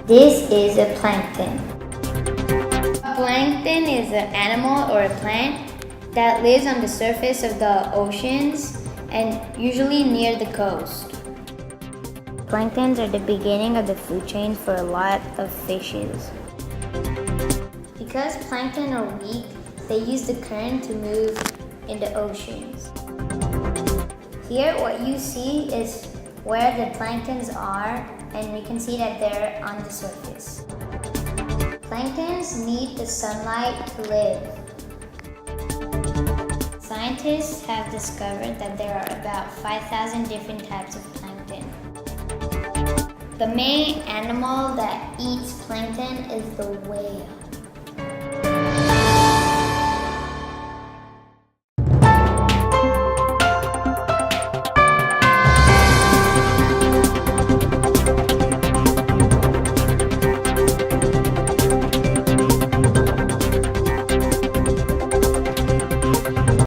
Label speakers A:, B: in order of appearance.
A: This is a plankton. A plankton is an animal or a plant that lives on the surface of the oceans and usually near the coast. Planktons are the beginning of the food chain for a lot of fishes. Because plankton are weak, they use the current to move in the oceans. Here what you see is where the planktons are, and we can see that they're on the surface. Planktons need the sunlight to live. Scientists have discovered that there are about 5,000 different types of plankton. The main animal that eats plankton is the whale.